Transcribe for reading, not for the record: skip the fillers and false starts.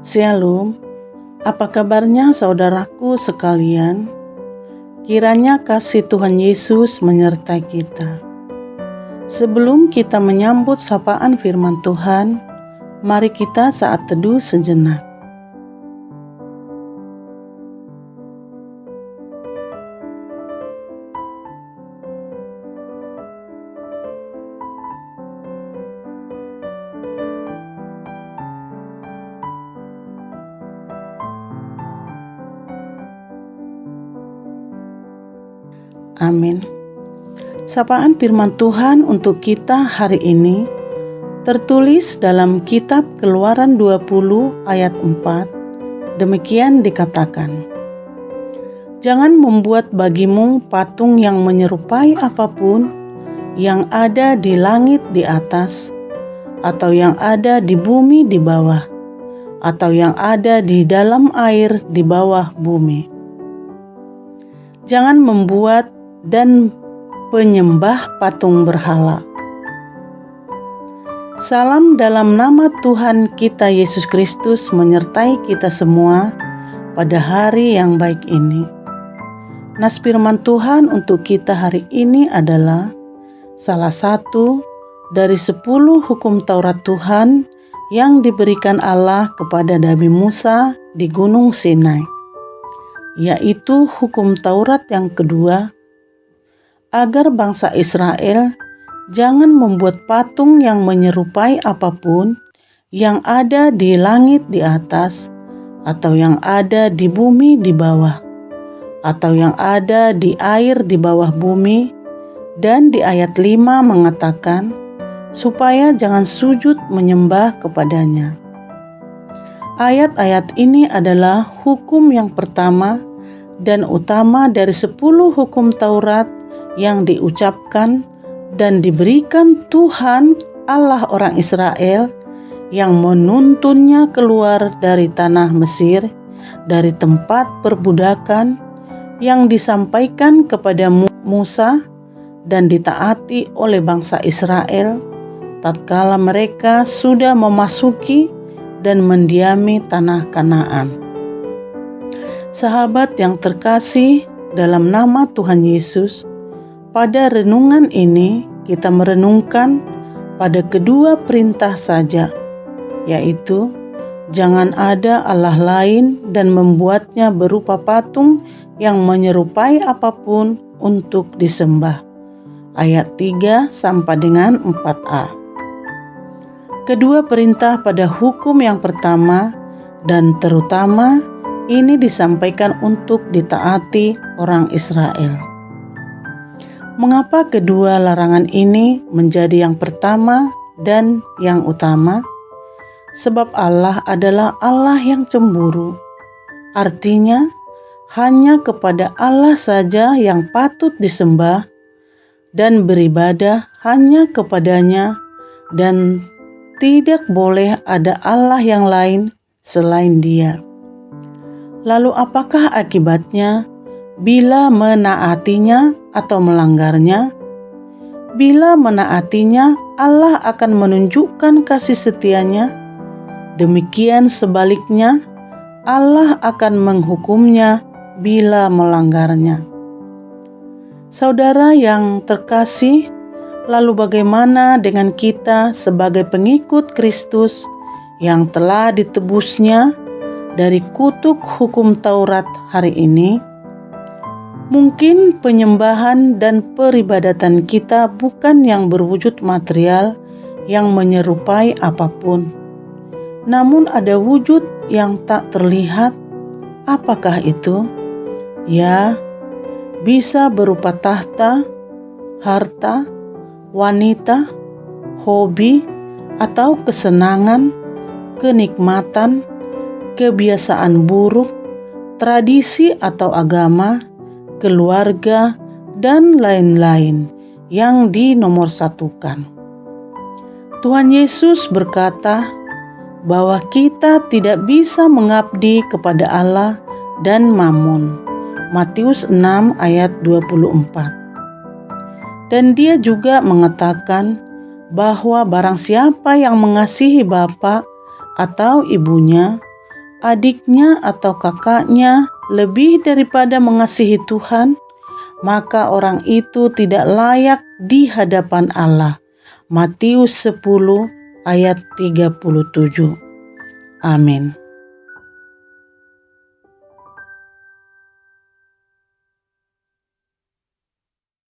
Shalom, apa kabarnya saudaraku sekalian? Kiranya kasih Tuhan Yesus menyertai kita. Sebelum kita menyambut sapaan firman Tuhan, mari kita saat teduh sejenak. Amin. Sapaan firman Tuhan untuk kita hari ini tertulis dalam kitab Keluaran 20 ayat 4. Demikian dikatakan, "Jangan membuat bagimu patung yang menyerupai apapun yang ada di langit di atas, atau yang ada di bumi di bawah, atau yang ada di dalam air di bawah bumi. Jangan membuat dan penyembah patung berhala." Salam dalam nama Tuhan kita Yesus Kristus menyertai kita semua pada hari yang baik ini. Nas firman Tuhan untuk kita hari ini adalah salah satu dari 10 hukum Taurat Tuhan yang diberikan Allah kepada Nabi Musa di Gunung Sinai, yaitu hukum Taurat yang kedua, agar bangsa Israel jangan membuat patung yang menyerupai apapun yang ada di langit di atas, atau yang ada di bumi di bawah, atau yang ada di air di bawah bumi. Dan di ayat 5 mengatakan, supaya jangan sujud menyembah kepadanya. Ayat-ayat ini adalah hukum yang pertama dan utama dari 10 hukum Taurat yang diucapkan dan diberikan Tuhan Allah orang Israel yang menuntunnya keluar dari tanah Mesir, dari tempat perbudakan, yang disampaikan kepada Musa dan ditaati oleh bangsa Israel tatkala mereka sudah memasuki dan mendiami tanah Kanaan. Sahabat yang terkasih dalam nama Tuhan Yesus, pada renungan ini kita merenungkan pada kedua perintah saja, yaitu jangan ada Allah lain dan membuatnya berupa patung yang menyerupai apapun untuk disembah. Ayat 3 sampai dengan 4a. Kedua perintah pada hukum yang pertama dan terutama ini disampaikan untuk ditaati orang Israel. Mengapa kedua larangan ini menjadi yang pertama dan yang utama? Sebab Allah adalah Allah yang cemburu. Artinya, hanya kepada Allah saja yang patut disembah dan beribadah hanya kepadanya, dan tidak boleh ada Allah yang lain selain Dia. Lalu apakah akibatnya bila menaatinya atau melanggarnya? Bila menaatinya, Allah akan menunjukkan kasih setianya. Demikian sebaliknya, Allah akan menghukumnya bila melanggarnya. Saudara yang terkasih, lalu bagaimana dengan kita sebagai pengikut Kristus yang telah ditebusnya dari kutuk hukum Taurat hari ini? Mungkin penyembahan dan peribadatan kita bukan yang berwujud material yang menyerupai apapun, namun ada wujud yang tak terlihat. Apakah itu? Ya, bisa berupa tahta, harta, wanita, hobi, atau kesenangan, kenikmatan, kebiasaan buruk, tradisi atau agama, keluarga, dan lain-lain yang dinomorsatukan. Tuhan Yesus berkata bahwa kita tidak bisa mengabdi kepada Allah dan Mammon. Matius 6 ayat 24. Dan dia juga mengatakan bahwa barang siapa yang mengasihi bapa atau ibunya adiknya atau kakaknya lebih daripada mengasihi Tuhan, maka orang itu tidak layak di hadapan Allah. Matius 10 ayat 37. Amin.